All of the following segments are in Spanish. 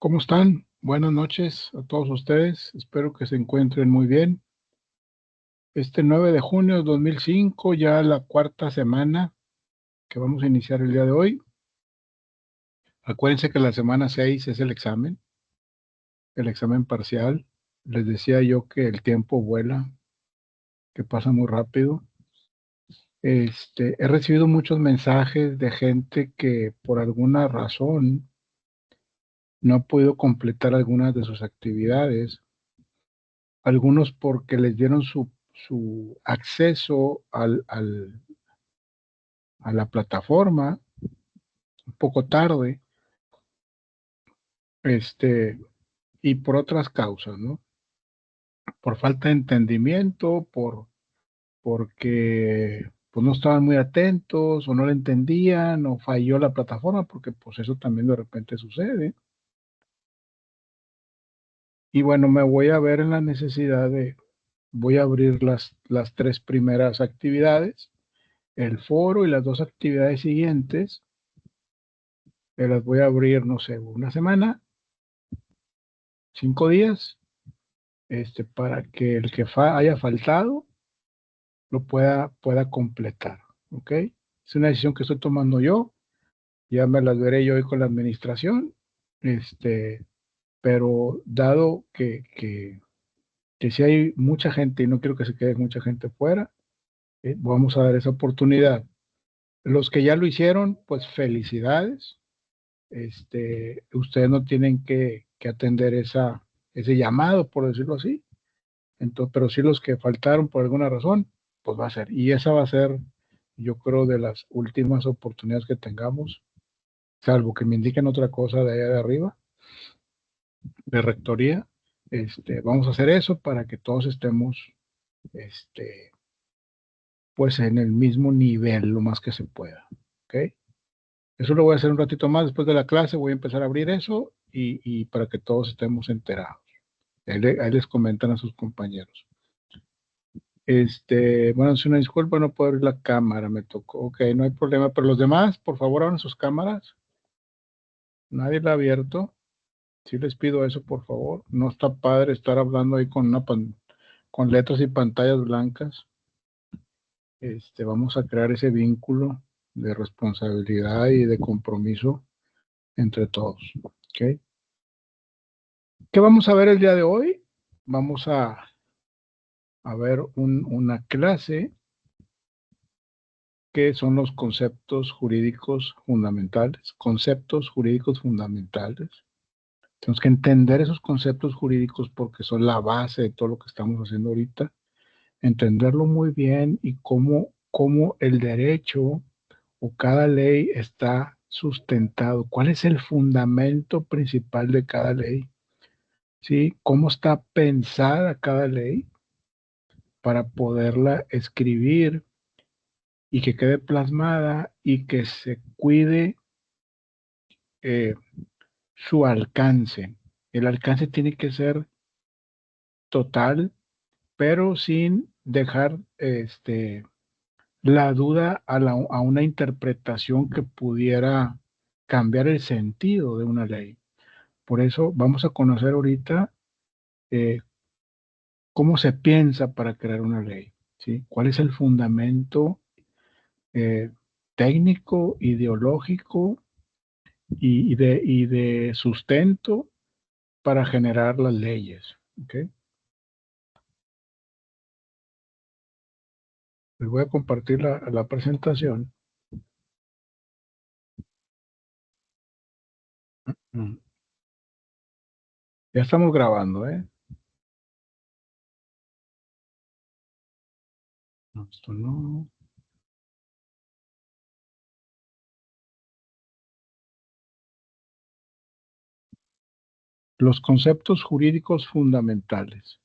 ¿Cómo están? Buenas noches a todos ustedes. Espero que se encuentren muy bien. Este 9 de junio de 2005, ya la cuarta semana que vamos a iniciar el día de hoy. Acuérdense que la semana 6 es el examen parcial. Les decía yo que el tiempo vuela, que pasa muy rápido. He recibido muchos mensajes de gente que por alguna razón no ha podido completar algunas de sus actividades. Algunos porque les dieron su acceso a la plataforma un poco tarde, y por otras causas, ¿no? Por falta de entendimiento, porque pues no estaban muy atentos, o no le entendían, o falló la plataforma, porque pues eso también de repente sucede. Y bueno, me voy a ver en la necesidad voy a abrir las tres primeras actividades, el foro y las dos actividades siguientes. Las voy a abrir, no sé, una semana, 5 días, para que el que haya faltado lo pueda completar, ¿ok? Es una decisión que estoy tomando yo, ya me las veré yo hoy con la administración, pero dado que si hay mucha gente y no quiero que se quede mucha gente fuera, vamos a dar esa oportunidad. Los que ya lo hicieron, pues felicidades. Ustedes no tienen que atender ese llamado, por decirlo así. Entonces, pero sí los que faltaron por alguna razón, pues va a ser. Y esa va a ser, yo creo, de las últimas oportunidades que tengamos, salvo que me indiquen otra cosa de allá de arriba, de rectoría. Vamos a hacer eso para que todos estemos, este, pues en el mismo nivel, lo más que se pueda. ¿Ok? Eso lo voy a hacer un ratito más después de la clase, voy a empezar a abrir eso y para que todos estemos enterados. Ahí les comentan a sus compañeros. Bueno, es una disculpa, no puedo abrir la cámara, me tocó. Ok, no hay problema, pero los demás, por favor, abran sus cámaras. Nadie la ha abierto. Sí les pido eso, por favor. No está padre estar hablando ahí con letras y pantallas blancas. Vamos a crear ese vínculo de responsabilidad y de compromiso entre todos. ¿Ok? ¿Qué vamos a ver el día de hoy? Vamos a ver una clase que son los conceptos jurídicos fundamentales. Conceptos jurídicos fundamentales. Tenemos que entender esos conceptos jurídicos porque son la base de todo lo que estamos haciendo ahorita. Entenderlo muy bien y cómo el derecho o cada ley está sustentado. ¿Cuál es el fundamento principal de cada ley? ¿Sí? ¿Cómo está pensada cada ley para poderla escribir y que quede plasmada y que se cuide eh, su alcance? El alcance tiene que ser total, pero sin dejar la duda a una interpretación que pudiera cambiar el sentido de una ley. Por eso vamos a conocer ahorita eh, cómo se piensa para crear una ley, ¿sí? ¿Cuál es el fundamento eh, técnico, ideológico y de sustento para generar las leyes? ¿Ok? Les voy a compartir la presentación. Mm. Ya estamos grabando, ¿eh? No, esto no. Los conceptos jurídicos fundamentales.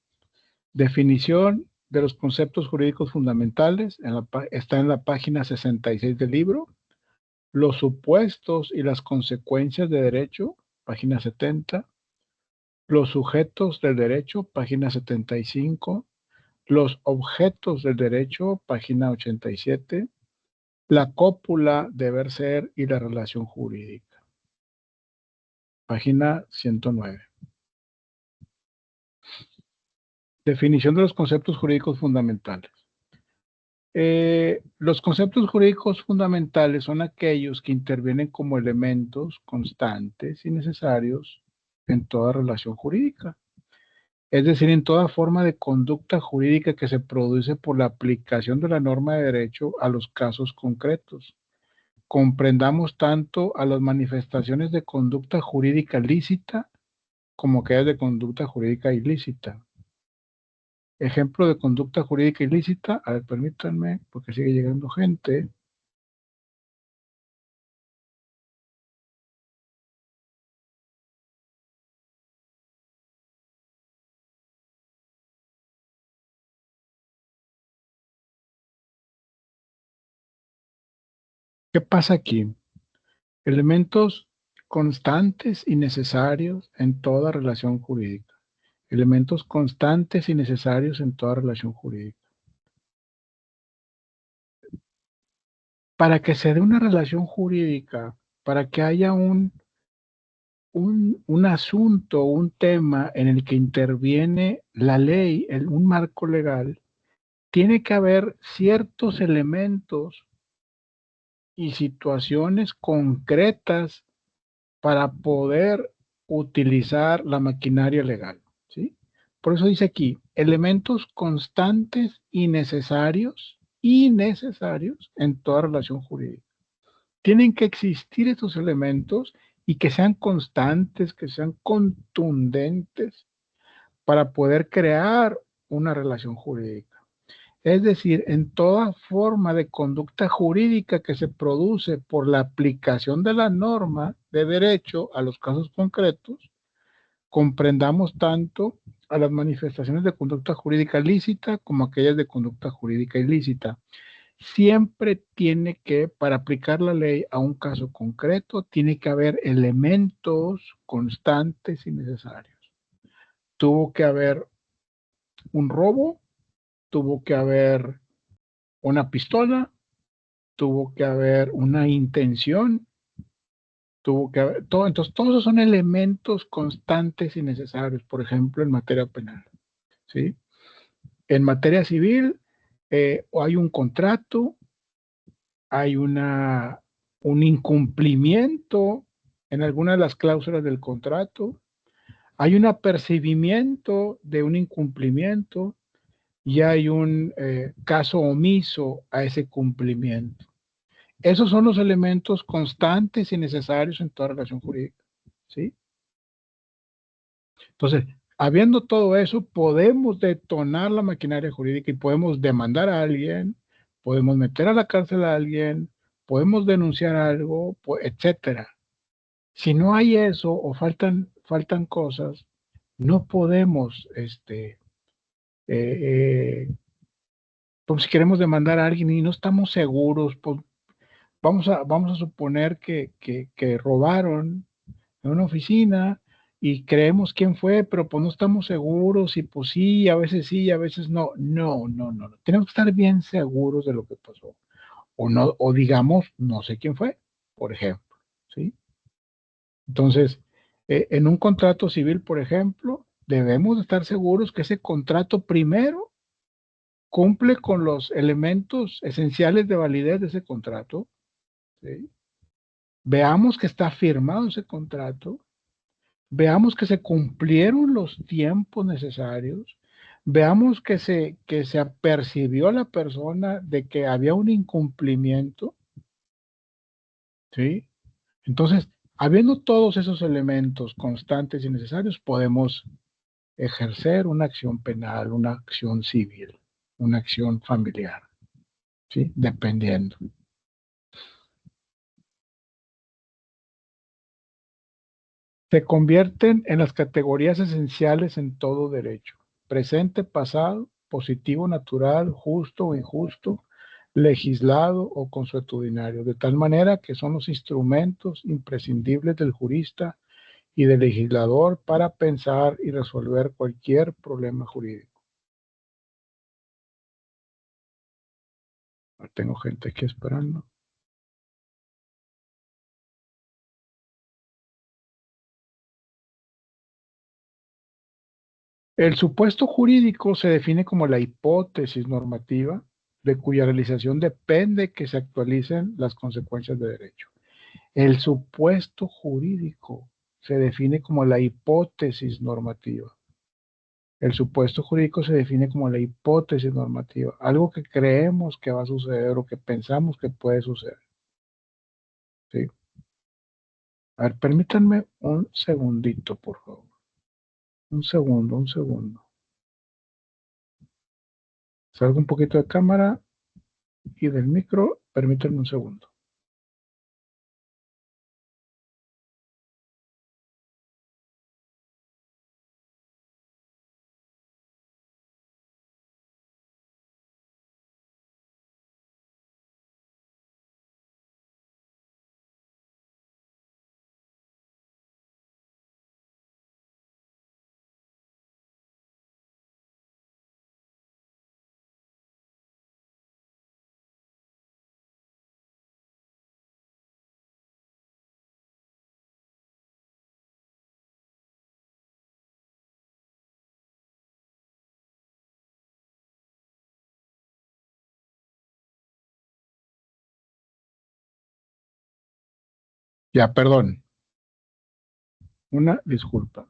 Definición de los conceptos jurídicos fundamentales está en la página 66 del libro. Los supuestos y las consecuencias de derecho, página 70. Los sujetos del derecho, página 75. Los objetos del derecho, página 87. La cópula, deber ser y la relación jurídica. página 109. Definición de los conceptos jurídicos fundamentales. Los conceptos jurídicos fundamentales son aquellos que intervienen como elementos constantes y necesarios en toda relación jurídica. Es decir, en toda forma de conducta jurídica que se produce por la aplicación de la norma de derecho a los casos concretos. Comprendamos tanto a las manifestaciones de conducta jurídica lícita como aquellas de conducta jurídica ilícita. Ejemplo de conducta jurídica ilícita, a ver, permítanme, porque sigue llegando gente. ¿Qué pasa aquí? Elementos constantes y necesarios en toda relación jurídica. Elementos constantes y necesarios en toda relación jurídica. Para que se dé una relación jurídica, para que haya un asunto, un tema en el que interviene la ley, un marco legal, tiene que haber ciertos elementos y situaciones concretas para poder utilizar la maquinaria legal, ¿sí? Por eso dice aquí, elementos constantes y necesarios en toda relación jurídica. Tienen que existir estos elementos y que sean constantes, que sean contundentes para poder crear una relación jurídica. Es decir, en toda forma de conducta jurídica que se produce por la aplicación de la norma de derecho a los casos concretos, comprendamos tanto a las manifestaciones de conducta jurídica lícita como aquellas de conducta jurídica ilícita. Siempre tiene que, para aplicar la ley a un caso concreto, tiene que haber elementos constantes y necesarios. Tuvo que haber un robo, tuvo que haber una pistola, tuvo que haber una intención, tuvo que haber todo. Entonces, todos esos son elementos constantes y necesarios, por ejemplo, en materia penal, ¿sí? En materia civil, hay un contrato, hay un incumplimiento en alguna de las cláusulas del contrato, hay un apercibimiento de un incumplimiento y hay un caso omiso a ese cumplimiento. Esos son los elementos constantes y necesarios en toda relación jurídica, ¿sí? Entonces, habiendo todo eso, podemos detonar la maquinaria jurídica y podemos demandar a alguien, podemos meter a la cárcel a alguien, podemos denunciar algo, etcétera. Si no hay eso o faltan cosas, no podemos, eh, pues si queremos demandar a alguien y no estamos seguros, pues vamos a suponer que robaron en una oficina y creemos quién fue, pero pues no estamos seguros y pues sí, a veces no. No. Tenemos que estar bien seguros de lo que pasó. O no, o digamos, no sé quién fue, por ejemplo, ¿sí? Entonces, en un contrato civil, por ejemplo, debemos estar seguros que ese contrato primero cumple con los elementos esenciales de validez de ese contrato, ¿sí? Veamos que está firmado ese contrato, veamos que se cumplieron los tiempos necesarios, veamos que se apercibió a la persona de que había un incumplimiento, ¿sí? Entonces, habiendo todos esos elementos constantes y necesarios, podemos ejercer una acción penal, una acción civil, una acción familiar, ¿sí? Dependiendo. Se convierten en las categorías esenciales en todo derecho: presente, pasado, positivo, natural, justo o injusto, legislado o consuetudinario, de tal manera que son los instrumentos imprescindibles del jurista y del legislador para pensar y resolver cualquier problema jurídico. Tengo gente aquí esperando. El supuesto jurídico se define como la hipótesis normativa de cuya realización depende que se actualicen las consecuencias de derecho. El supuesto jurídico se define como la hipótesis normativa. El supuesto jurídico se define como la hipótesis normativa, algo que creemos que va a suceder o que pensamos que puede suceder. ¿Sí? A ver, permítanme un segundito, por favor. Un segundo, un segundo. Salgo un poquito de cámara y del micro, permítanme un segundo. Ya, perdón. Una disculpa.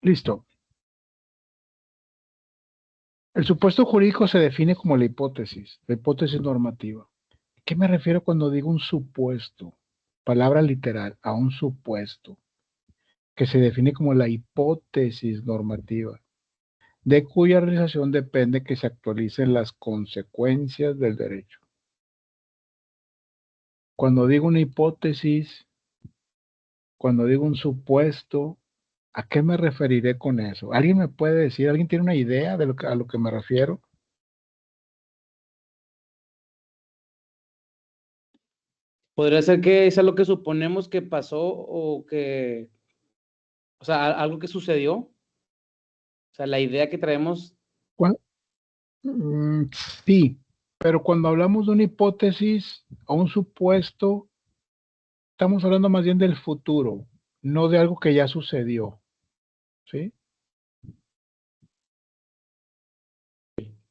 Listo. El supuesto jurídico se define como la hipótesis normativa. ¿Qué me refiero cuando digo un supuesto? Palabra literal, a un supuesto, que se define como la hipótesis normativa, de cuya realización depende que se actualicen las consecuencias del derecho. Cuando digo una hipótesis, cuando digo un supuesto, ¿a qué me referiré con eso? ¿Alguien me puede decir? ¿Alguien tiene una idea de a lo que me refiero? Podría ser que es algo que suponemos que pasó o que, o sea, algo que sucedió. O sea, la idea que traemos. ¿Cuál? Mm, sí, pero cuando hablamos de una hipótesis o un supuesto, estamos hablando más bien del futuro, no de algo que ya sucedió, ¿sí?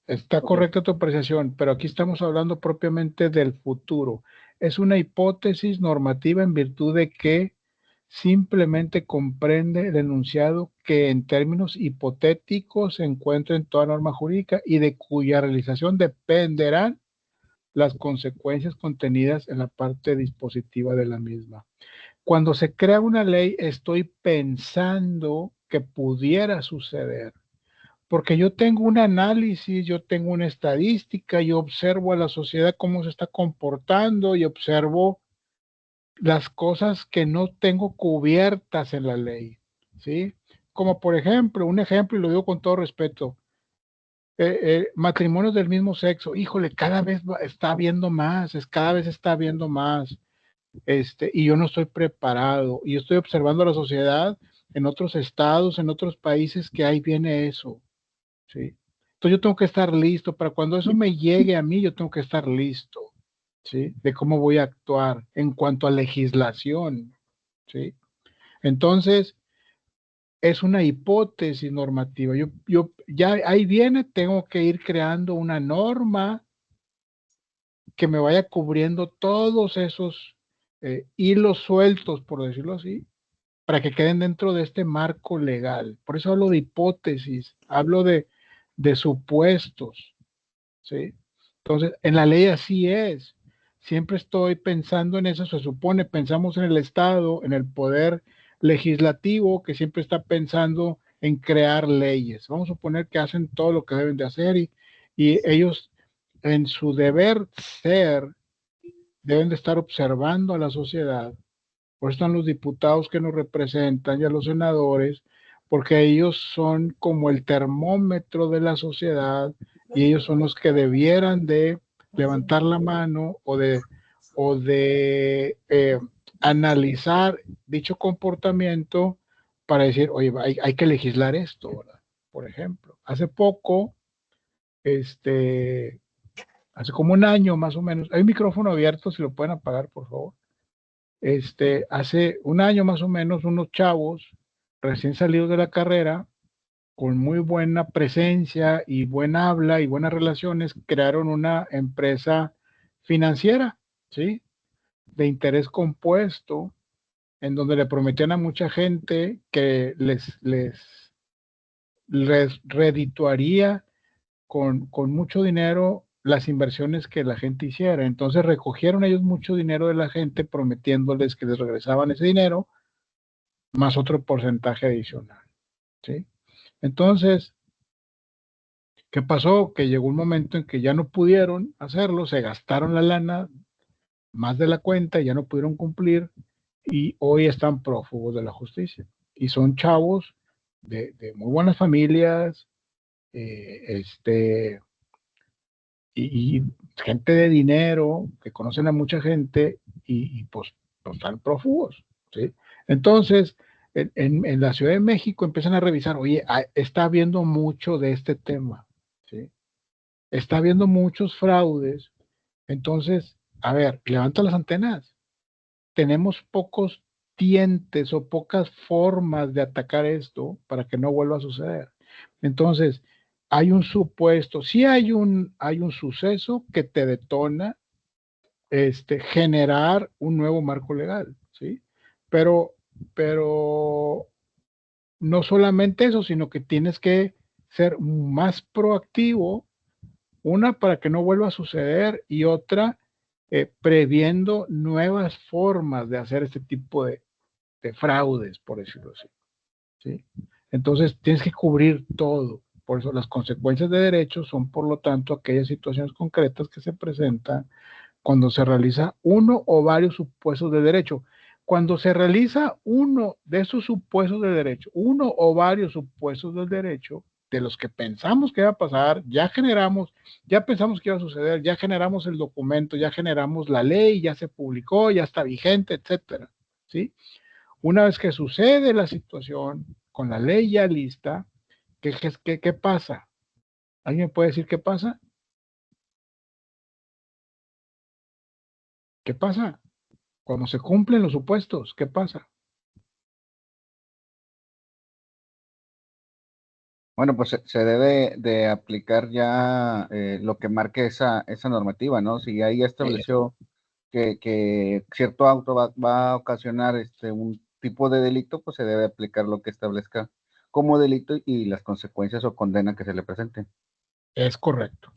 Está Ok. correcta tu apreciación, pero aquí estamos hablando propiamente del futuro. Es una hipótesis normativa en virtud de que simplemente comprende el enunciado que en términos hipotéticos se encuentra en toda norma jurídica y de cuya realización dependerán las consecuencias contenidas en la parte dispositiva de la misma. Cuando se crea una ley, estoy pensando que pudiera suceder, porque yo tengo un análisis, yo tengo una estadística, yo observo a la sociedad cómo se está comportando y observo las cosas que no tengo cubiertas en la ley, ¿sí? Como por ejemplo, un ejemplo, y lo digo con todo respeto, matrimonios del mismo sexo, híjole, cada vez está habiendo más, cada vez está habiendo más, y yo no estoy preparado, y yo estoy observando a la sociedad en otros estados, en otros países, que ahí viene eso, ¿sí? Entonces yo tengo que estar listo, para cuando eso me llegue a mí, yo tengo que estar listo, ¿sí? De cómo voy a actuar en cuanto a legislación, ¿sí? Entonces, es una hipótesis normativa. Yo ya ahí viene, tengo que ir creando una norma que me vaya cubriendo todos esos hilos sueltos, por decirlo así, para que queden dentro de este marco legal. Por eso hablo de hipótesis, hablo de supuestos, ¿sí? Entonces, en la ley así es. Siempre estoy pensando en eso, se supone, pensamos en el Estado, en el poder legislativo, que siempre está pensando en crear leyes. Vamos a suponer que hacen todo lo que deben de hacer y ellos en su deber ser deben de estar observando a la sociedad. Por eso están los diputados que nos representan y a los senadores, porque ellos son como el termómetro de la sociedad y ellos son los que debieran de levantar la mano o de analizar dicho comportamiento para decir, oye, hay que legislar esto, ¿verdad? Por ejemplo, hace poco, hace como un año más o menos, hay un micrófono abierto, si lo pueden apagar, por favor. Hace un año más o menos, unos chavos recién salidos de la carrera, con muy buena presencia y buena habla y buenas relaciones, crearon una empresa financiera, ¿sí? De interés compuesto, en donde le prometían a mucha gente que les redituaría con mucho dinero las inversiones que la gente hiciera. Entonces recogieron ellos mucho dinero de la gente prometiéndoles que les regresaban ese dinero más otro porcentaje adicional, ¿sí? Entonces, ¿qué pasó? Que llegó un momento en que ya no pudieron hacerlo, se gastaron la lana más de la cuenta, ya no pudieron cumplir y hoy están prófugos de la justicia. Y son chavos de muy buenas familias, eh, y gente de dinero que conocen a mucha gente y pues están prófugos, ¿sí? Entonces, en la Ciudad de México empiezan a revisar, oye, está habiendo mucho de este tema, ¿sí? Está habiendo muchos fraudes. Entonces, a ver, levanta las antenas. Tenemos pocos dientes o pocas formas de atacar esto para que no vuelva a suceder. Entonces, hay un supuesto, sí hay un suceso que te detona generar un nuevo marco legal, ¿sí? Pero, pero no solamente eso, sino que tienes que ser más proactivo, una para que no vuelva a suceder y otra previendo nuevas formas de hacer este tipo de fraudes, por decirlo así, ¿sí? Entonces tienes que cubrir todo. Por eso las consecuencias de derechos son, por lo tanto, aquellas situaciones concretas que se presentan cuando se realiza uno o varios supuestos de derecho. Cuando se realiza uno de esos supuestos de derecho, uno o varios supuestos del derecho, de los que pensamos que va a pasar, ya generamos, ya pensamos que iba a suceder, ya generamos el documento, ya generamos la ley, ya se publicó, ya está vigente, etcétera, ¿sí? Una vez que sucede la situación, con la ley ya lista, ¿qué pasa? ¿Alguien puede decir qué pasa? ¿Qué pasa? Cuando se cumplen los supuestos, ¿qué pasa? Bueno, pues se debe de aplicar ya lo que marque esa normativa, ¿no? Si ahí ya estableció que cierto auto va a ocasionar un tipo de delito, pues se debe aplicar lo que establezca como delito y las consecuencias o condena que se le presente. Es correcto.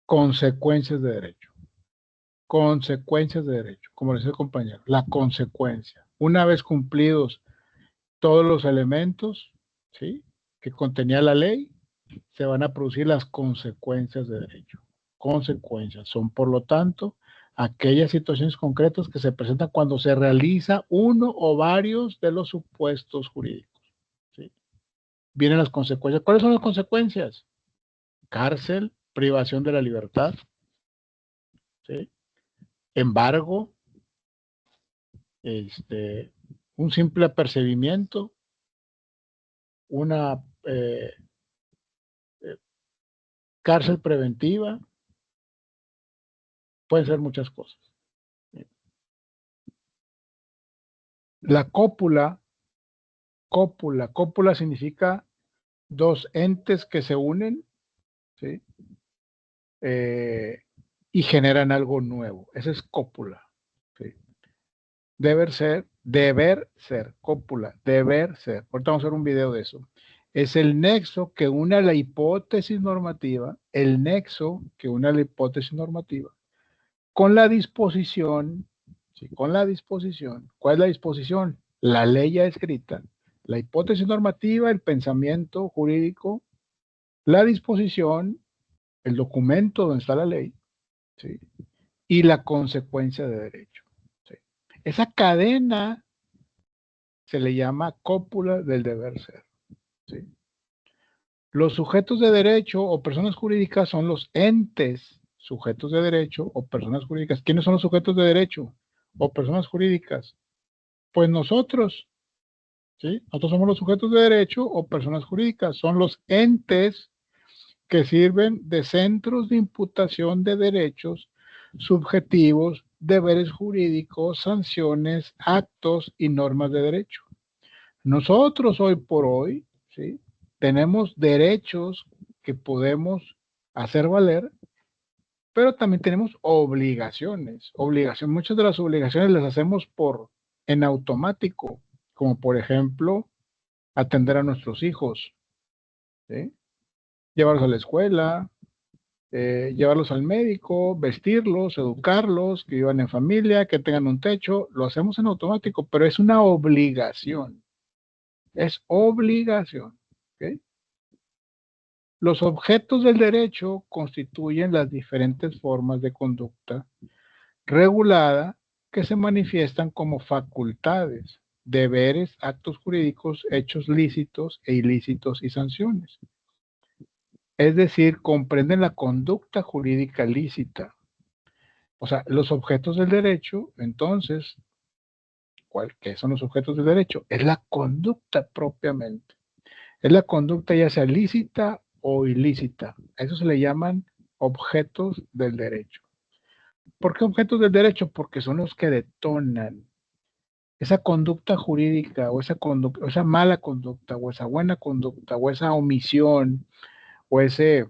Consecuencias de derecho. Consecuencias de derecho, como decía el compañero. La consecuencia. Una vez cumplidos todos los elementos, ¿sí?, que contenía la ley, se van a producir las consecuencias de derecho. Consecuencias son, por lo tanto, aquellas situaciones concretas que se presentan cuando se realiza uno o varios de los supuestos jurídicos, ¿sí? Vienen las consecuencias. ¿Cuáles son las consecuencias? Cárcel, privación de la libertad, ¿sí?, embargo, un simple apercibimiento, una cárcel preventiva, pueden ser muchas cosas. La cópula significa dos entes que se unen, ¿sí?, y generan algo nuevo. Esa es cópula, ¿sí? Deber ser, cópula, deber ser. Ahorita vamos a hacer un video de eso. Es el nexo que une la hipótesis normativa, el nexo que une la hipótesis normativa con la disposición, ¿sí?, con la disposición. ¿Cuál es la disposición? La ley ya escrita, la hipótesis normativa, el pensamiento jurídico, la disposición, el documento donde está la ley, ¿sí?, y la consecuencia de derecho, ¿sí? Esa cadena se le llama cópula del deber ser, ¿sí? Los sujetos de derecho o personas jurídicas son los entes sujetos de derecho o personas jurídicas. ¿Quiénes son los sujetos de derecho o personas jurídicas? Pues nosotros, ¿sí? Nosotros somos los sujetos de derecho o personas jurídicas. Son los entes que sirven de centros de imputación de derechos subjetivos, deberes jurídicos, sanciones, actos y normas de derecho. Nosotros hoy por hoy, ¿sí?, tenemos derechos que podemos hacer valer, pero también tenemos obligaciones. Muchas de las obligaciones las hacemos en automático, como por ejemplo, atender a nuestros hijos, ¿sí?, llevarlos a la escuela, llevarlos al médico, vestirlos, educarlos, que vivan en familia, que tengan un techo. Lo hacemos en automático, pero es una obligación. Es obligación. ¿Okay? Los objetos del derecho constituyen las diferentes formas de conducta regulada que se manifiestan como facultades, deberes, actos jurídicos, hechos lícitos e ilícitos y sanciones. Es decir, comprenden la conducta jurídica lícita. O sea, los objetos del derecho, entonces, ¿qué son los objetos del derecho? Es la conducta propiamente. Es la conducta ya sea lícita o ilícita. A eso se le llaman objetos del derecho. ¿Por qué objetos del derecho? Porque son los que detonan esa conducta jurídica o esa mala conducta o esa buena conducta o esa omisión o ese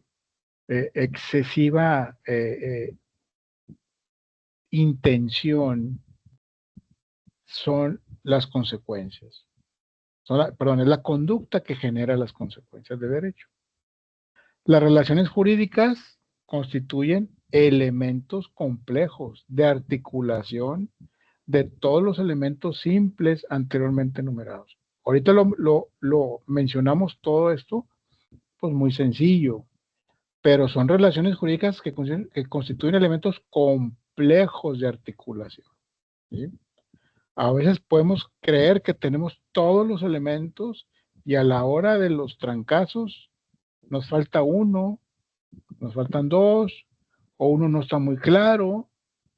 excesiva intención, son las consecuencias. Es la conducta que genera las consecuencias de derecho. Las relaciones jurídicas constituyen elementos complejos de articulación de todos los elementos simples anteriormente enumerados. Ahorita lo mencionamos todo esto, pues muy sencillo, pero son relaciones jurídicas que constituyen elementos complejos de articulación, ¿sí? A veces podemos creer que tenemos todos los elementos y a la hora de los trancazos nos falta uno, nos faltan dos, o uno no está muy claro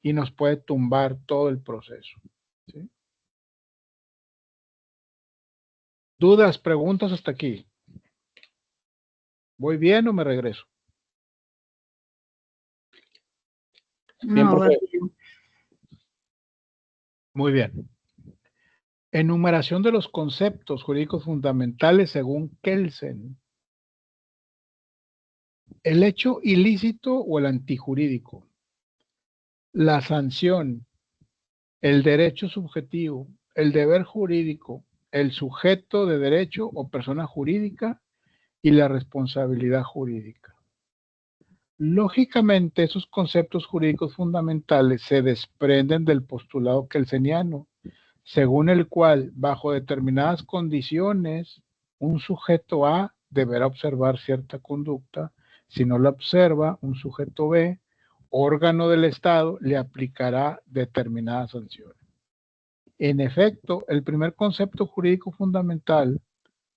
y nos puede tumbar todo el proceso, ¿sí? ¿Dudas, preguntas hasta aquí? ¿Voy bien o me regreso? Bien, profe. Muy bien. Enumeración de los conceptos jurídicos fundamentales según Kelsen. El hecho ilícito o el antijurídico. La sanción, el derecho subjetivo, el deber jurídico, el sujeto de derecho o persona jurídica y la responsabilidad jurídica. Lógicamente, esos conceptos jurídicos fundamentales se desprenden del postulado kelseniano, según el cual, bajo determinadas condiciones, un sujeto A deberá observar cierta conducta. Si no la observa, un sujeto B, órgano del Estado, le aplicará determinadas sanciones. En efecto, el primer concepto jurídico fundamental,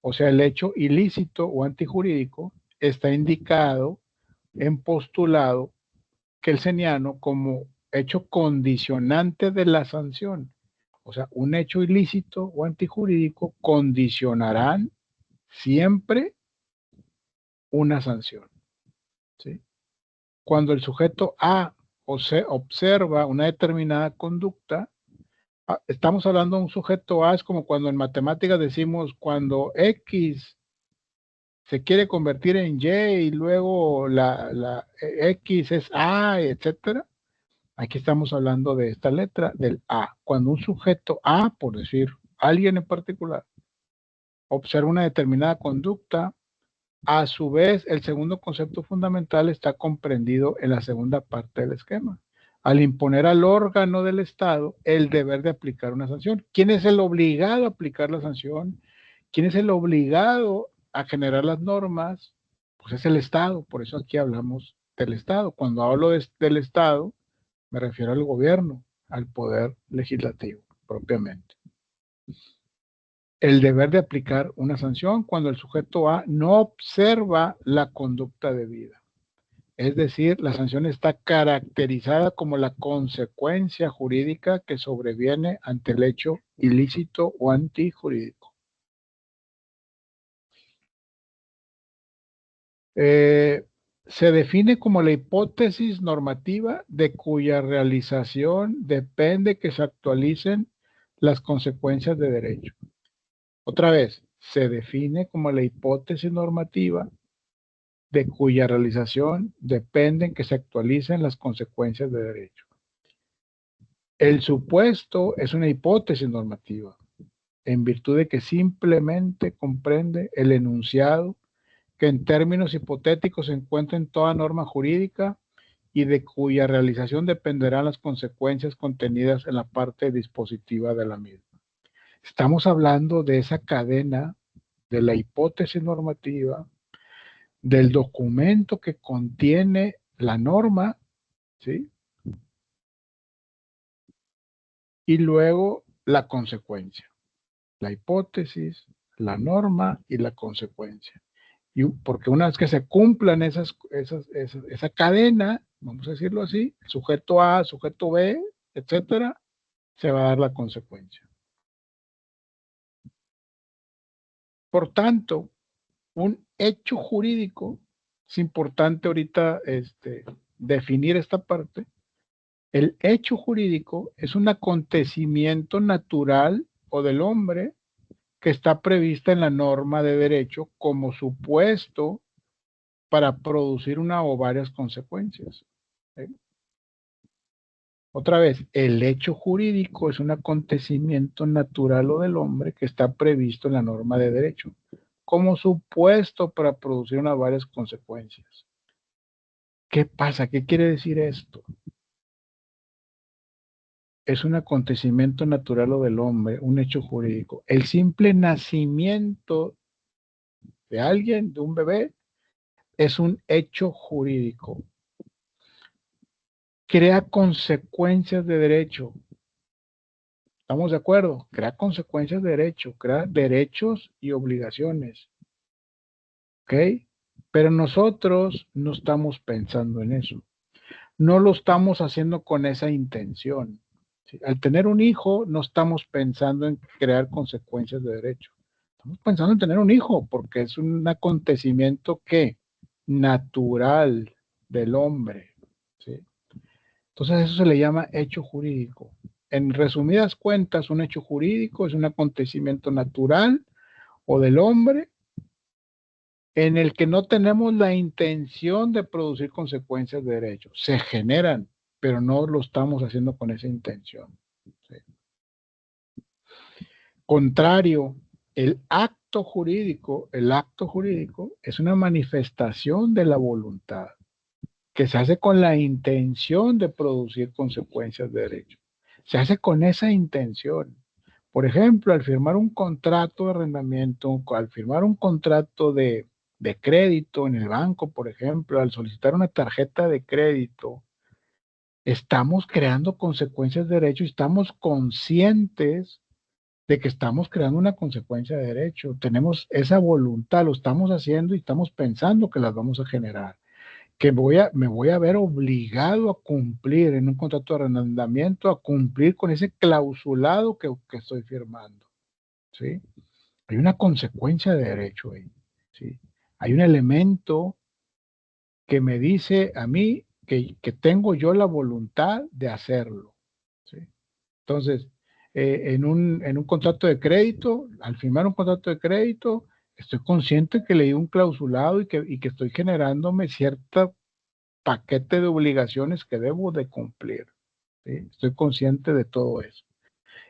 o sea, el hecho ilícito o antijurídico, está indicado en postulado kelseniano como hecho condicionante de la sanción. O sea, un hecho ilícito o antijurídico condicionarán siempre una sanción, ¿sí? Cuando el sujeto A observa una determinada conducta, estamos hablando de un sujeto A, es como cuando en matemáticas decimos cuando X se quiere convertir en Y y luego la X es A, etcétera. Aquí estamos hablando de esta letra, del A. Cuando un sujeto A, por decir alguien en particular, observa una determinada conducta, a su vez el segundo concepto fundamental está comprendido en la segunda parte del esquema. Al imponer al órgano del Estado el deber de aplicar una sanción. ¿Quién es el obligado a aplicar la sanción? ¿Quién es el obligado a generar las normas? Pues es el Estado, por eso aquí hablamos del Estado. Cuando hablo del Estado, me refiero al gobierno, al poder legislativo, propiamente. El deber de aplicar una sanción cuando el sujeto A no observa la conducta debida. Es decir, la sanción está caracterizada como la consecuencia jurídica que sobreviene ante el hecho ilícito o antijurídico. Se define como la hipótesis normativa de cuya realización depende que se actualicen las consecuencias de derecho. Otra vez, se define como la hipótesis normativa de cuya realización dependen que se actualicen las consecuencias de derecho. El supuesto es una hipótesis normativa, en virtud de que simplemente comprende el enunciado que en términos hipotéticos se encuentra en toda norma jurídica y de cuya realización dependerán las consecuencias contenidas en la parte dispositiva de la misma. Estamos hablando de esa cadena de la hipótesis normativa, del documento que contiene la norma, ¿sí? Y luego la consecuencia. La hipótesis, la norma y la consecuencia. Y porque una vez que se cumplan esa cadena, vamos a decirlo así, sujeto A, sujeto B, etcétera, se va a dar la consecuencia. Por tanto, un hecho jurídico, es importante ahorita definir esta parte. El hecho jurídico es un acontecimiento natural o del hombre que está prevista en la norma de derecho como supuesto para producir una o varias consecuencias. ¿Sí? Otra vez, el hecho jurídico es un acontecimiento natural o del hombre que está previsto en la norma de derecho como supuesto para producir unas varias consecuencias. ¿Qué pasa? ¿Qué quiere decir esto? Es un acontecimiento natural o del hombre, un hecho jurídico. El simple nacimiento de alguien, de un bebé, es un hecho jurídico. Crea consecuencias de derecho. ¿Estamos de acuerdo? Crea consecuencias de derecho, crea derechos y obligaciones. ¿Ok? Pero nosotros no estamos pensando en eso. No lo estamos haciendo con esa intención. ¿Sí? Al tener un hijo, no estamos pensando en crear consecuencias de derecho. Estamos pensando en tener un hijo porque es un acontecimiento que natural del hombre. ¿Sí? Entonces eso se le llama hecho jurídico. En resumidas cuentas, un hecho jurídico es un acontecimiento natural o del hombre en el que no tenemos la intención de producir consecuencias de derecho. Se generan, pero no lo estamos haciendo con esa intención. ¿Sí? Contrario, el acto jurídico es una manifestación de la voluntad que se hace con la intención de producir consecuencias de derecho. Se hace con esa intención. Por ejemplo, al firmar un contrato de arrendamiento, al firmar un contrato de crédito en el banco, por ejemplo, al solicitar una tarjeta de crédito, estamos creando consecuencias de derecho y estamos conscientes de que estamos creando una consecuencia de derecho. Tenemos esa voluntad, lo estamos haciendo y estamos pensando que las vamos a generar. Que me voy a ver obligado a cumplir en un contrato de arrendamiento, a cumplir con ese clausulado que estoy firmando. ¿Sí? Hay una consecuencia de derecho ahí. ¿Sí? Hay un elemento que me dice a mí que tengo yo la voluntad de hacerlo. ¿Sí? Entonces, en un contrato de crédito, al firmar un contrato de crédito, estoy consciente que leí un clausulado y que estoy generándome cierto paquete de obligaciones que debo de cumplir. ¿Sí? Estoy consciente de todo eso.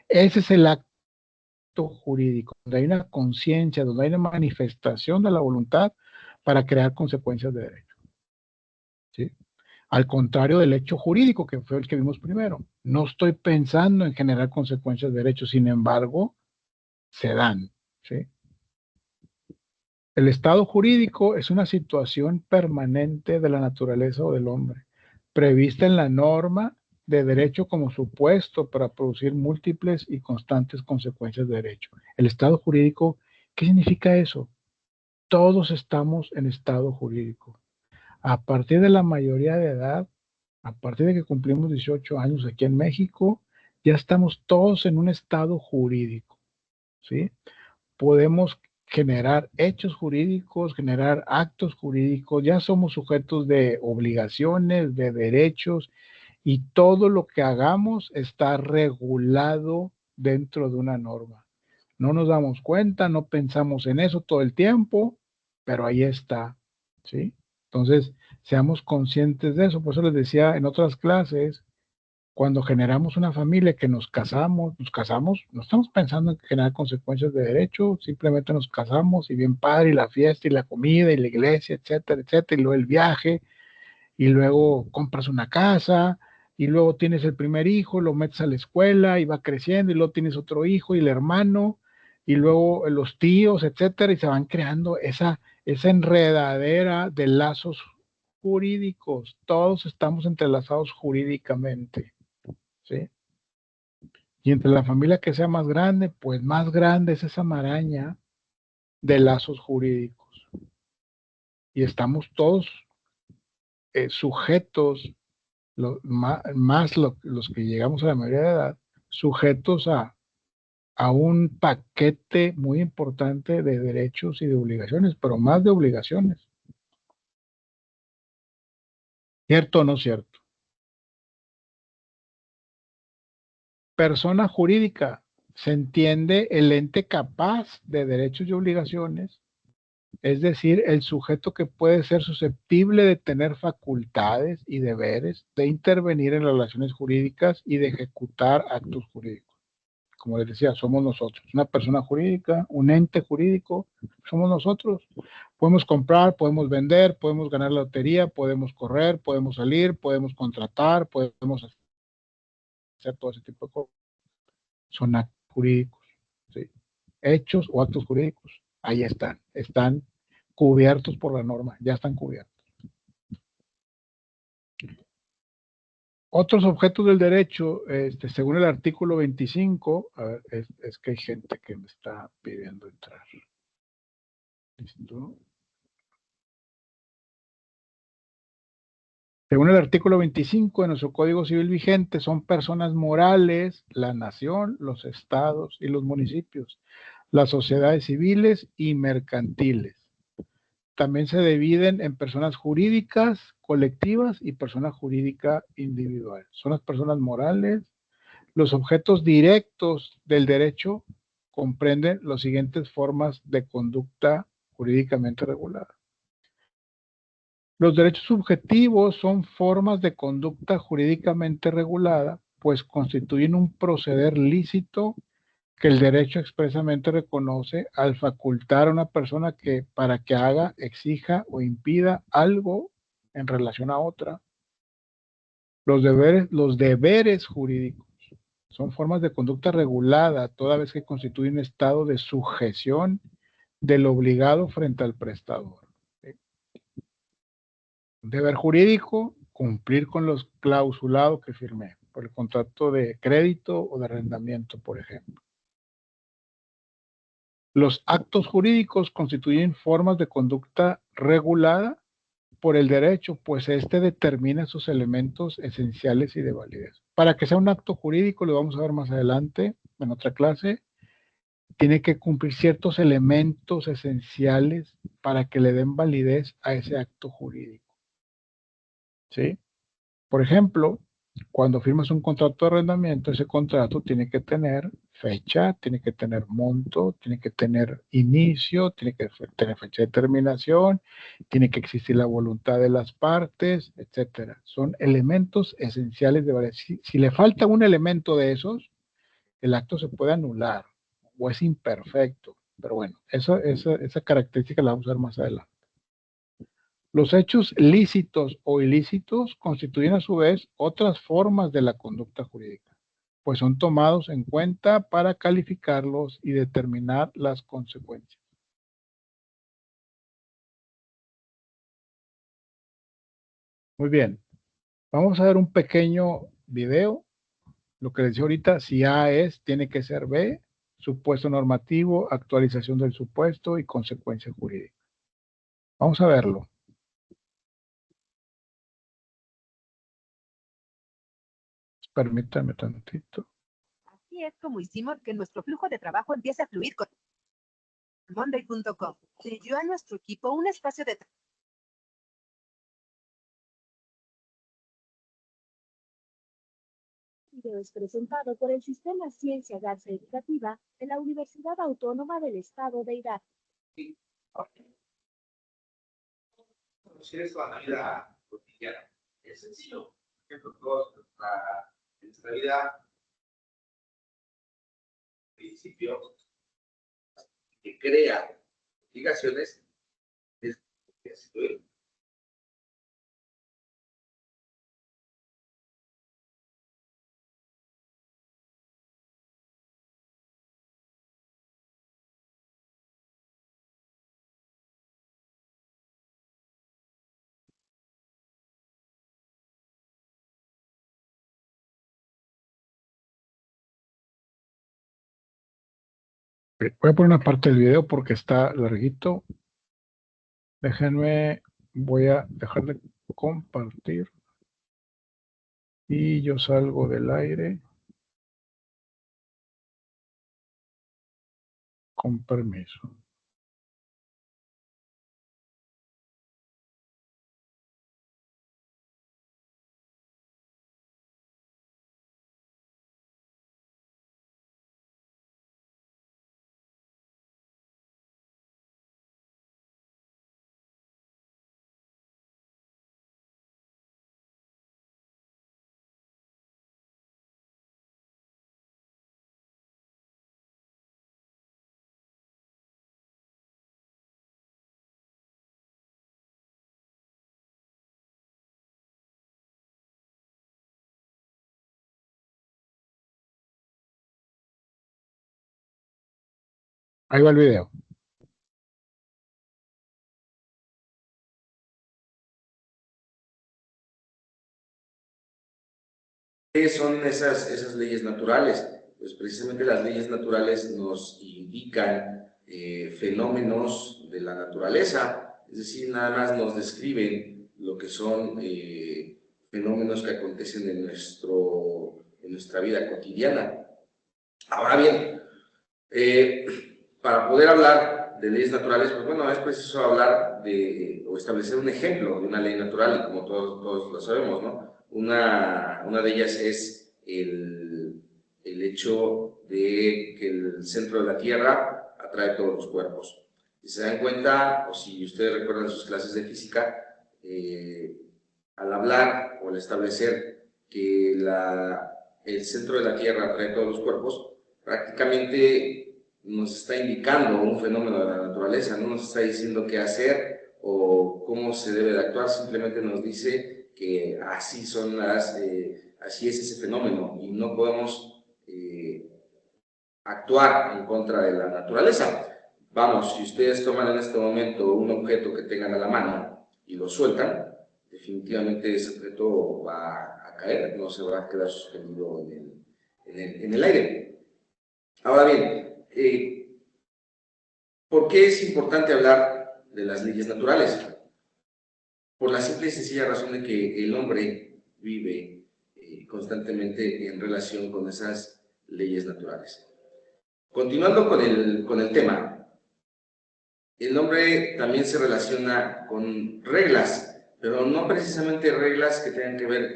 Ese es el acto jurídico, donde hay una conciencia, donde hay una manifestación de la voluntad para crear consecuencias de derecho. ¿Sí? Al contrario del hecho jurídico, que fue el que vimos primero. No estoy pensando en generar consecuencias de derecho, sin embargo, se dan. ¿Sí? El estado jurídico es una situación permanente de la naturaleza o del hombre, prevista en la norma de derecho como supuesto para producir múltiples y constantes consecuencias de derecho. El estado jurídico, ¿qué significa eso? Todos estamos en estado jurídico. A partir de la mayoría de edad, a partir de que cumplimos 18 años aquí en México, ya estamos todos en un estado jurídico, ¿sí? Podemos generar hechos jurídicos, generar actos jurídicos, ya somos sujetos de obligaciones, de derechos, y todo lo que hagamos está regulado dentro de una norma. No nos damos cuenta, no pensamos en eso todo el tiempo, pero ahí está, ¿sí? Entonces, seamos conscientes de eso. Por eso les decía en otras clases, cuando generamos una familia, que nos casamos, no estamos pensando en generar consecuencias de derecho, simplemente nos casamos y bien padre, y la fiesta y la comida y la iglesia, etcétera, etcétera, y luego el viaje, y luego compras una casa, y luego tienes el primer hijo, lo metes a la escuela y va creciendo, y luego tienes otro hijo y el hermano, y luego los tíos, etcétera, y se van creando esa enredadera de lazos jurídicos. Todos estamos entrelazados jurídicamente, ¿sí? Y entre la familia que sea más grande, pues más grande es esa maraña de lazos jurídicos. Y estamos todos sujetos, los que llegamos a la mayoría de edad, sujetos a un paquete muy importante de derechos y de obligaciones, pero más de obligaciones. ¿Cierto o no cierto? Persona jurídica, se entiende el ente capaz de derechos y obligaciones, es decir, el sujeto que puede ser susceptible de tener facultades y deberes, de intervenir en relaciones jurídicas y de ejecutar actos jurídicos. Como les decía, somos nosotros. Una persona jurídica, un ente jurídico, somos nosotros. Podemos comprar, podemos vender, podemos ganar la lotería, podemos correr, podemos salir, podemos contratar, podemos hacer todo ese tipo de cosas. Son actos jurídicos, ¿sí? Hechos o actos jurídicos. Ahí están cubiertos por la norma, ya están cubiertos. Otros objetos del derecho, según el artículo 25, a ver, es que hay gente que me está pidiendo entrar. ¿Listo? Según el artículo 25 de nuestro Código Civil vigente, son personas morales la nación, los estados y los municipios, las sociedades civiles y mercantiles. También se dividen en personas jurídicas colectivas y persona jurídica individual. Son las personas morales. Los objetos directos del derecho comprenden las siguientes formas de conducta jurídicamente regulada. Los derechos subjetivos son formas de conducta jurídicamente regulada, pues constituyen un proceder lícito que el derecho expresamente reconoce al facultar a una persona para que haga, exija o impida algo en relación a otra. Los deberes jurídicos son formas de conducta regulada toda vez que constituyen un estado de sujeción del obligado frente al prestador. Deber jurídico, cumplir con los clausulados que firmé por el contrato de crédito o de arrendamiento, por ejemplo. Los actos jurídicos constituyen formas de conducta regulada por el derecho, pues este determina sus elementos esenciales y de validez. Para que sea un acto jurídico, lo vamos a ver más adelante en otra clase, tiene que cumplir ciertos elementos esenciales para que le den validez a ese acto jurídico. ¿Sí? Por ejemplo, cuando firmas un contrato de arrendamiento, ese contrato tiene que tener fecha, tiene que tener monto, tiene que tener inicio, tiene que tener fecha de terminación, tiene que existir la voluntad de las partes, etcétera. Son elementos esenciales de validez. Si le falta un elemento de esos, el acto se puede anular o es imperfecto. Pero bueno, esa característica la vamos a ver más adelante. Los hechos lícitos o ilícitos constituyen a su vez otras formas de la conducta jurídica, pues son tomados en cuenta para calificarlos y determinar las consecuencias. Muy bien, vamos a ver un pequeño video. Lo que les decía ahorita, si A es, tiene que ser B, supuesto normativo, actualización del supuesto y consecuencia jurídica. Vamos a verlo. Permítanme tantito. Así es como hicimos que nuestro flujo de trabajo empiece a fluir con Monday.com. Le dio a nuestro equipo un espacio de video es presentado por el Sistema Ciencia Garza Educativa de la Universidad Autónoma del Estado de Hidalgo. Conocer esto a la vida cotidiana es sencillo. Por ejemplo, todos en nuestra vida, principio que crea obligaciones es instituir. Voy a poner una parte del video porque está larguito. Déjenme, voy a dejar de compartir. Y yo salgo del aire. Con permiso. Ahí va el video. ¿Qué son esas leyes naturales? Pues precisamente las leyes naturales nos indican fenómenos de la naturaleza, es decir, nada más nos describen lo que son fenómenos que acontecen en nuestra vida cotidiana. Ahora bien, para poder hablar de leyes naturales, pues bueno, es preciso hablar o establecer un ejemplo de una ley natural, y como todos lo sabemos, ¿no? Una de ellas es el hecho de que el centro de la Tierra atrae todos los cuerpos. Si se dan cuenta, o si ustedes recuerdan sus clases de física, al hablar o al establecer que el centro de la Tierra atrae todos los cuerpos, prácticamente nos está indicando un fenómeno de la naturaleza, no nos está diciendo qué hacer o cómo se debe de actuar, simplemente nos dice que así es ese fenómeno y no podemos actuar en contra de la naturaleza. Vamos, si ustedes toman en este momento un objeto que tengan a la mano y lo sueltan, definitivamente ese objeto va a caer, no se va a quedar suspendido en el aire. Ahora bien, ¿por qué es importante hablar de las leyes naturales? Por la simple y sencilla razón de que el hombre vive constantemente en relación con esas leyes naturales. Continuando con el tema, el hombre también se relaciona con reglas, pero no precisamente reglas que tengan que ver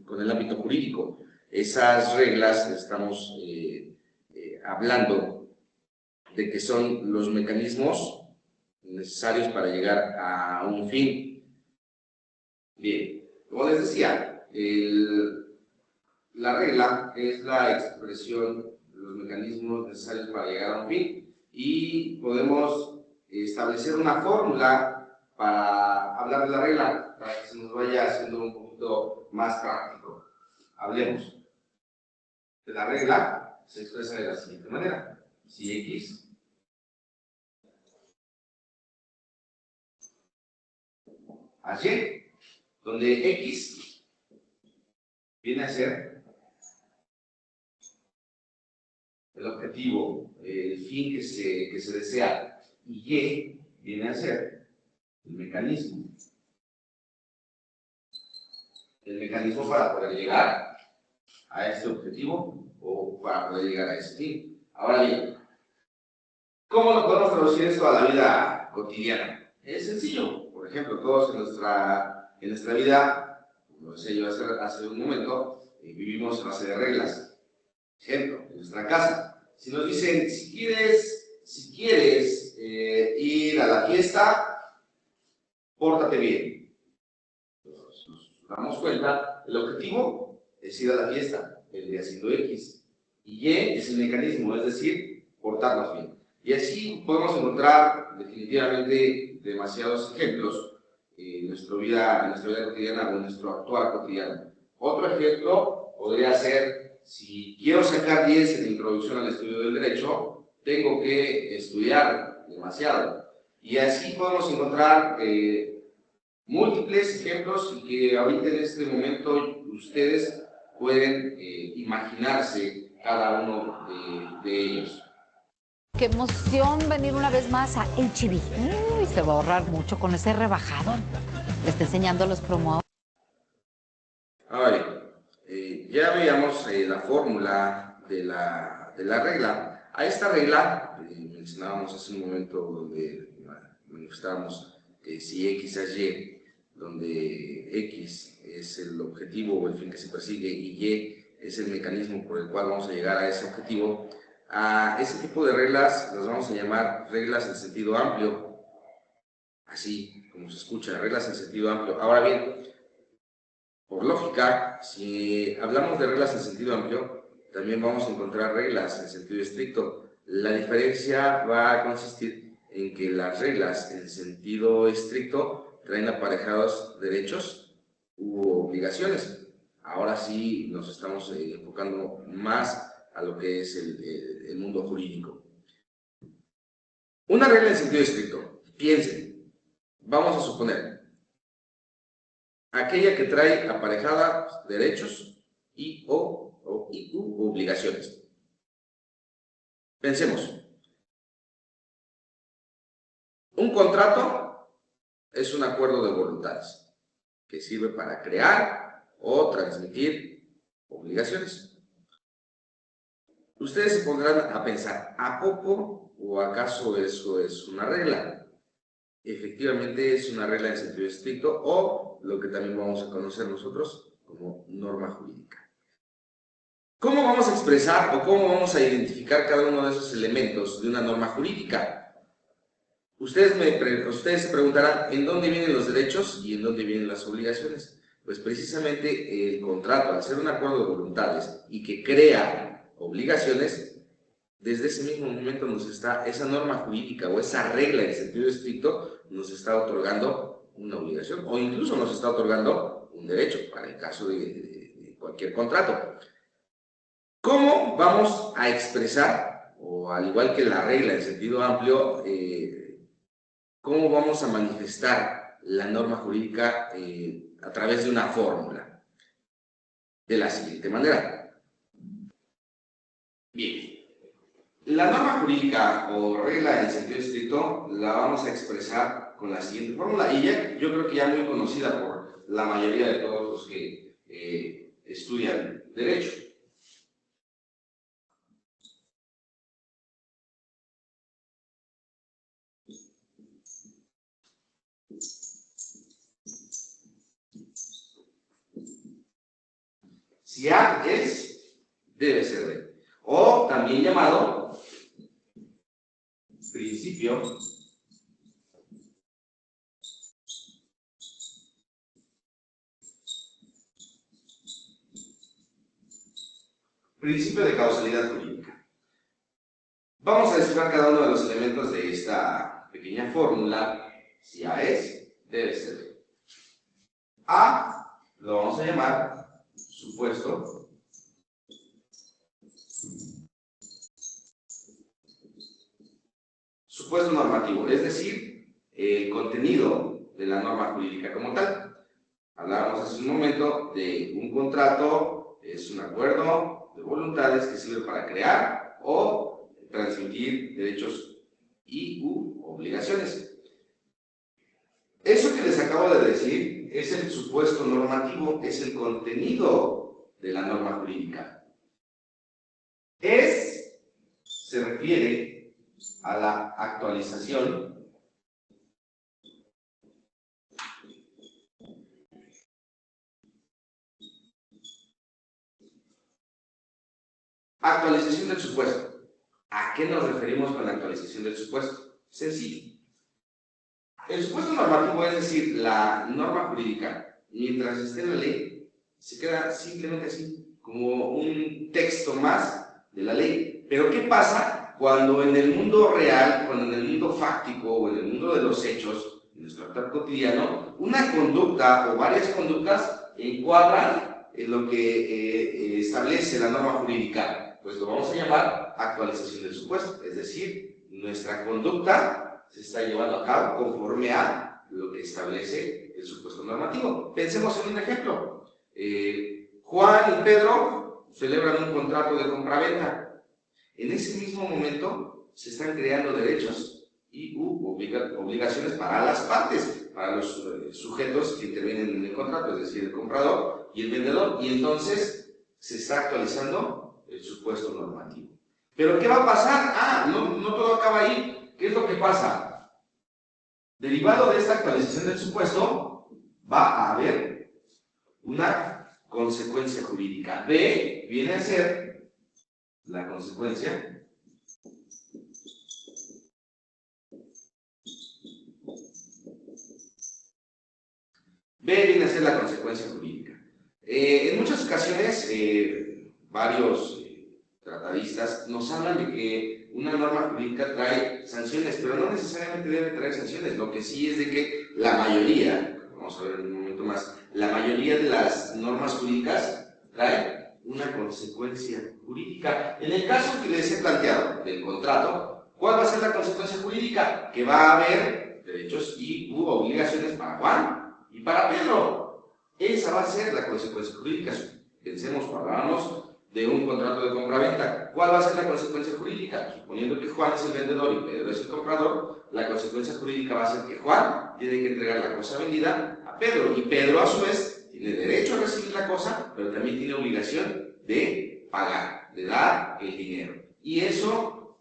con el ámbito jurídico. Esas reglas estamos hablando de que son los mecanismos necesarios para llegar a un fin. Bien, como les decía, la regla es la expresión de los mecanismos necesarios para llegar a un fin y podemos establecer una fórmula para hablar de la regla, para que se nos vaya haciendo un poquito más práctico. Hablemos. De la regla se expresa de la siguiente manera. Si X a Y, donde X viene a ser el objetivo, el fin que se desea, y Y viene a ser el mecanismo. El mecanismo para poder llegar a este objetivo o para poder llegar a ese fin. Ahora bien, ¿cómo lo podemos traducir esto a la vida cotidiana? Es sencillo. Por ejemplo, todos en nuestra vida, como decía yo hace un momento, vivimos a base de reglas. Ejemplo, en nuestra casa. Si nos dicen, si quieres ir a la fiesta, pórtate bien. Nos damos cuenta, el objetivo es ir a la fiesta, vendría siendo X. Y Y es el mecanismo, es decir, portarnos bien. Y así podemos encontrar definitivamente demasiados ejemplos en nuestra vida cotidiana o en nuestro actuar cotidiano. Otro ejemplo podría ser, si quiero sacar 10 en la introducción al estudio del derecho, tengo que estudiar demasiado. Y así podemos encontrar múltiples ejemplos y que ahorita en este momento ustedes pueden imaginarse cada uno de ellos. Qué emoción venir una vez más a HB. Uy, se va a ahorrar mucho con ese rebajado. Le está enseñando los promos. Ya veíamos la fórmula de la regla. A esta regla, mencionábamos hace un momento donde manifestábamos si X es Y, donde X es el objetivo o el fin que se persigue y Y es el mecanismo por el cual vamos a llegar a ese objetivo. A ese tipo de reglas las vamos a llamar reglas en sentido amplio, así como se escucha, reglas en sentido amplio. Ahora bien, por lógica, si hablamos de reglas en sentido amplio, también vamos a encontrar reglas en sentido estricto. La diferencia va a consistir en que las reglas en sentido estricto traen aparejados derechos u obligaciones. Ahora sí nos estamos enfocando más a lo que es el mundo jurídico. Una regla en sentido estricto, piensen, vamos a suponer, aquella que trae aparejada derechos y obligaciones. Pensemos, un contrato es un acuerdo de voluntades que sirve para crear o transmitir obligaciones. Ustedes se pondrán a pensar, ¿a poco o acaso eso es una regla? Efectivamente es una regla en sentido estricto o lo que también vamos a conocer nosotros como norma jurídica. ¿Cómo vamos a expresar o cómo vamos a identificar cada uno de esos elementos de una norma jurídica? Ustedes se preguntarán, ¿en dónde vienen los derechos y en dónde vienen las obligaciones? Pues precisamente el contrato, al ser un acuerdo de voluntades y que crea obligaciones, desde ese mismo momento esa norma jurídica o esa regla en sentido estricto nos está otorgando una obligación o incluso nos está otorgando un derecho para el caso de cualquier contrato. ¿Cómo vamos a expresar, o al igual que la regla en sentido amplio, cómo vamos a manifestar la norma jurídica a través de una fórmula? De la siguiente manera. Bien, la norma jurídica o regla en sentido estricto la vamos a expresar con la siguiente fórmula y yo creo que ya muy conocida por la mayoría de todos los que estudian derecho. Si A es, debe ser B. O también llamado principio de causalidad jurídica. Vamos a descifrar cada uno de los elementos de esta pequeña fórmula. Si A es, debe ser B. A lo vamos a llamar supuesto normativo, es decir, el contenido de la norma jurídica como tal. Hablábamos hace un momento de un contrato, es un acuerdo de voluntades que sirve para crear o transmitir derechos y obligaciones. Eso que les acabo de decir es el supuesto normativo, es el contenido de la norma jurídica. Se refiere a la actualización Actualización del supuesto. ¿A qué nos referimos con la actualización del supuesto? Sencillo. El supuesto normativo, es decir, la norma jurídica, mientras esté en la ley, se queda simplemente así, como un texto más de la ley. Pero ¿qué pasa cuando en el mundo real, cuando en el mundo fáctico o en el mundo de los hechos, en nuestro actuar cotidiano, una conducta o varias conductas encuadran en lo que establece la norma jurídica? Pues lo vamos a llamar actualización del supuesto, es decir, nuestra conducta se está llevando a cabo conforme a lo que establece el supuesto normativo. Pensemos en un ejemplo. Juan y Pedro celebran un contrato de compraventa. En ese mismo momento se están creando derechos y obligaciones para las partes, para los sujetos que intervienen en el contrato, es decir, el comprador y el vendedor, y entonces se está actualizando el supuesto normativo. ¿Pero qué va a pasar? No todo acaba ahí. ¿Qué es lo que pasa? Derivado de esta actualización del supuesto, va a haber una consecuencia jurídica. B viene a ser la consecuencia jurídica. En muchas ocasiones, varios tratadistas nos hablan de que una norma jurídica trae sanciones, pero no necesariamente debe traer sanciones. Lo que sí es de que la mayoría, vamos a ver en un momento más, la mayoría de las normas jurídicas trae una consecuencia jurídica. En el caso que les he planteado del contrato, ¿cuál va a ser la consecuencia jurídica? Que va a haber derechos y obligaciones para Juan y para Pedro. Esa va a ser la consecuencia jurídica. Pensemos, hablamos de un contrato de compraventa. ¿Cuál va a ser la consecuencia jurídica? Suponiendo que Juan es el vendedor y Pedro es el comprador, la consecuencia jurídica va a ser que Juan tiene que entregar la cosa vendida a Pedro, y Pedro a su vez tiene derecho a recibir la cosa, pero también tiene obligación de pagar, de dar el dinero. Y eso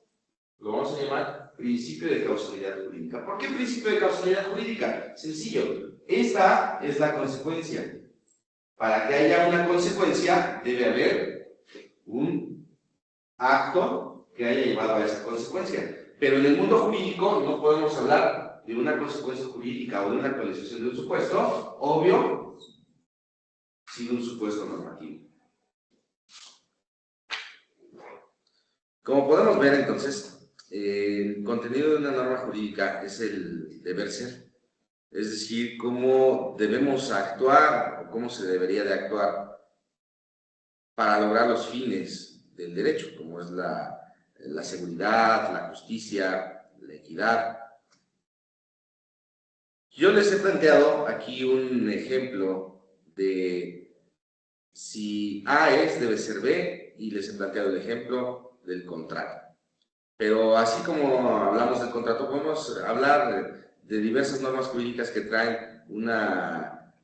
lo vamos a llamar principio de causalidad jurídica. ¿Por qué principio de causalidad jurídica? Sencillo, esta es la consecuencia. Para que haya una consecuencia debe haber un acto que haya llevado a esa consecuencia. Pero en el mundo jurídico no podemos hablar de una consecuencia jurídica o de una actualización de un supuesto, obvio, sin un supuesto normativo. Como podemos ver, entonces, el contenido de una norma jurídica es el deber ser, es decir, cómo debemos actuar o cómo se debería de actuar para lograr los fines del derecho, como es la seguridad, la justicia, la equidad. Yo les he planteado aquí un ejemplo de si A es, debe ser B, y les he planteado el ejemplo del contrato. Pero así como hablamos del contrato, podemos hablar de diversas normas jurídicas que traen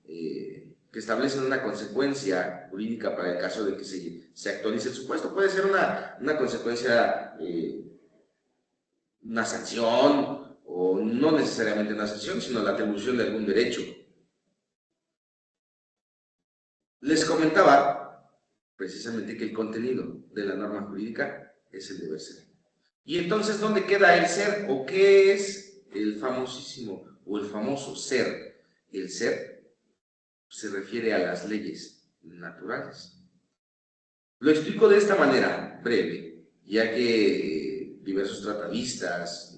que establecen una consecuencia jurídica para el caso de que se actualice el supuesto. Puede ser una consecuencia, una sanción, o no necesariamente una sanción, sino la atribución de algún derecho. Les comentaba precisamente que el contenido de la norma jurídica es el deber ser. Y entonces, ¿dónde queda el ser? ¿O qué es el famosísimo o el famoso ser? El ser se refiere a las leyes naturales. Lo explico de esta manera breve, ya que diversos tratadistas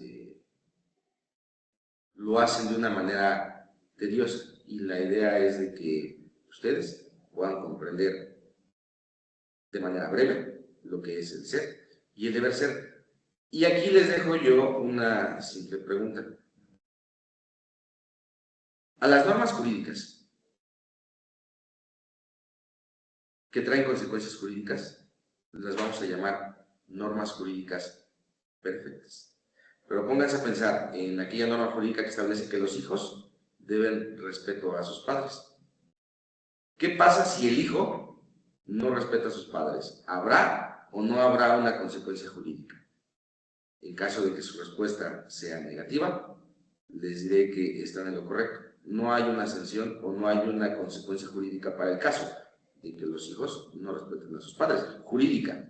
lo hacen de una manera tediosa, y la idea es de que ustedes puedan comprender de manera breve lo que es el ser y el deber ser. Y aquí les dejo yo una simple pregunta. A las normas jurídicas que traen consecuencias jurídicas, las vamos a llamar normas jurídicas perfectas. Pero pónganse a pensar en aquella norma jurídica que establece que los hijos deben respeto a sus padres. ¿Qué pasa si el hijo no respeta a sus padres? ¿Habrá o no habrá una consecuencia jurídica? En caso de que su respuesta sea negativa, les diré que están en lo correcto. No hay una sanción o no hay una consecuencia jurídica para el caso de que los hijos no respeten a sus padres, jurídica.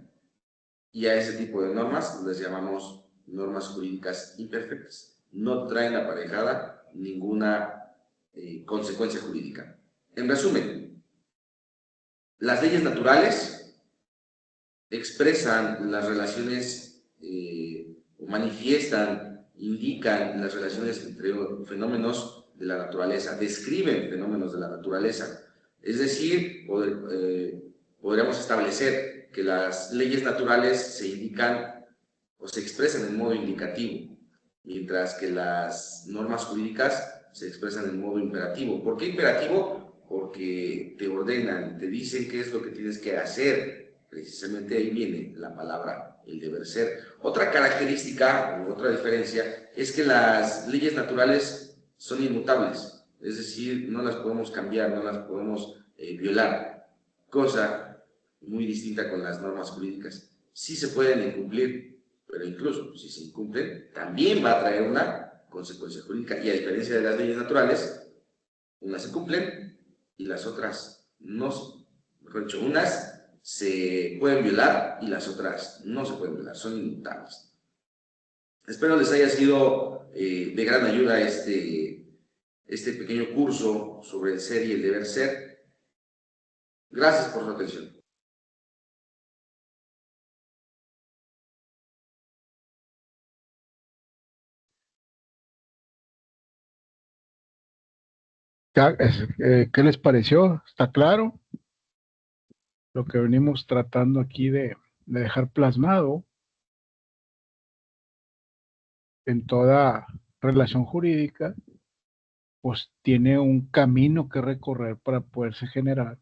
Y a ese tipo de normas les llamamos normas jurídicas imperfectas. No traen aparejada ninguna consecuencia jurídica. En resumen, las leyes naturales expresan las relaciones o manifiestan, indican las relaciones entre fenómenos de la naturaleza, describen fenómenos de la naturaleza. Es decir, podríamos establecer que las leyes naturales se indican o se expresan en modo indicativo, mientras que las normas jurídicas se expresan en modo imperativo. ¿Por qué imperativo? Porque te ordenan, te dicen qué es lo que tienes que hacer. Precisamente ahí viene la palabra, el deber ser. Otra característica, u otra diferencia, es que las leyes naturales son inmutables, es decir, no las podemos cambiar, no las podemos violar, cosa muy distinta con las normas jurídicas. Sí se pueden incumplir, pero incluso si se incumplen, también va a traer una consecuencia jurídica. Y a diferencia de las leyes naturales, unas se cumplen y las otras no. Mejor dicho, unas se pueden violar y las otras no se pueden violar, son inmutables. Espero les haya sido de gran ayuda este pequeño curso sobre el ser y el deber ser. Gracias por su atención. ¿Qué les pareció? ¿Está claro? Lo que venimos tratando aquí de dejar plasmado en toda relación jurídica, pues tiene un camino que recorrer para poderse generar.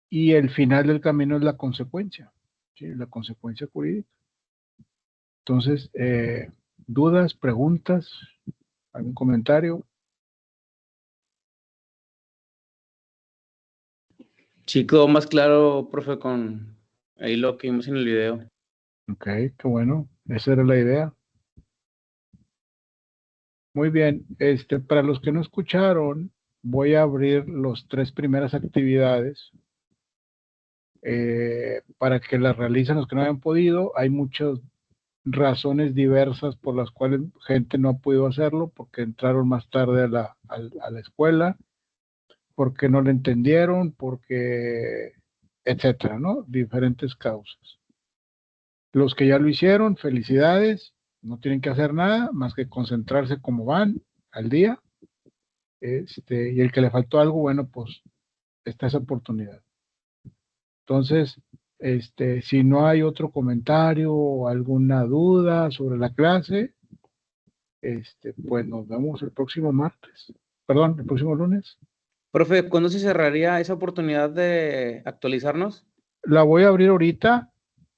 Y el final del camino es la consecuencia, ¿sí? La consecuencia jurídica. Entonces, dudas, preguntas, algún comentario. Sí, quedó más claro, profe, con ahí lo que vimos en el video. Ok, qué bueno. Esa era la idea. Muy bien. Para los que no escucharon, voy a abrir las 3 primeras actividades para que las realicen los que no hayan podido. Hay muchas razones diversas por las cuales gente no ha podido hacerlo, porque entraron más tarde a la escuela, porque no lo entendieron, porque, etcétera, ¿no? Diferentes causas. Los que ya lo hicieron, felicidades, no tienen que hacer nada más que concentrarse como van al día. Y el que le faltó algo, bueno, pues está esa oportunidad. Entonces, si no hay otro comentario o alguna duda sobre la clase, pues nos vemos el próximo martes. Perdón, el próximo lunes. Profe, ¿cuándo se cerraría esa oportunidad de actualizarnos? La voy a abrir ahorita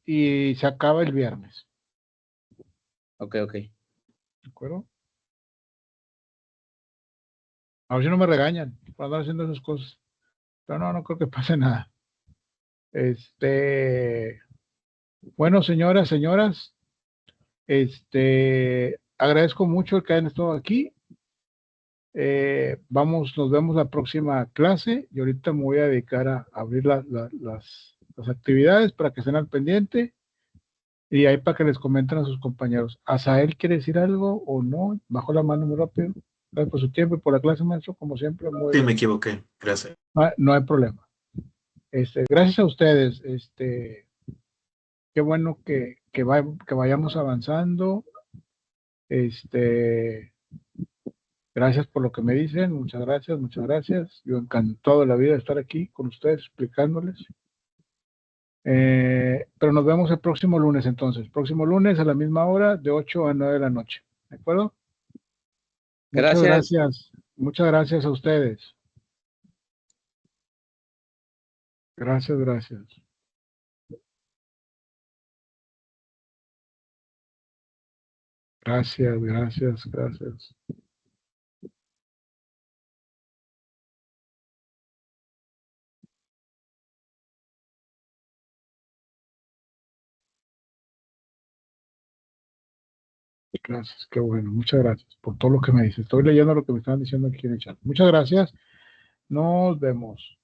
y se acaba el viernes. Ok. ¿De acuerdo? A ver si no me regañan por andar haciendo esas cosas. Pero no creo que pase nada. Bueno, señoras, agradezco mucho el que hayan estado aquí. Nos vemos la próxima clase y ahorita me voy a dedicar a abrir las actividades para que estén al pendiente y ahí para que les comenten a sus compañeros. ¿Asael quiere decir algo o no? Bajó la mano muy rápido. Gracias por su tiempo y por la clase, maestro, como siempre. Sí, me equivoqué. Gracias. No hay problema. Gracias a ustedes. Qué bueno que vayamos avanzando. Gracias por lo que me dicen, muchas gracias. Yo encantado de la vida de estar aquí con ustedes explicándoles. Pero nos vemos el próximo lunes entonces. Próximo lunes a la misma hora, de 8 a 9 de la noche. ¿De acuerdo? Gracias. Muchas gracias. Muchas gracias a ustedes. Gracias. Gracias. Gracias, qué bueno. Muchas gracias por todo lo que me dices. Estoy leyendo lo que me están diciendo aquí en el chat. Muchas gracias. Nos vemos.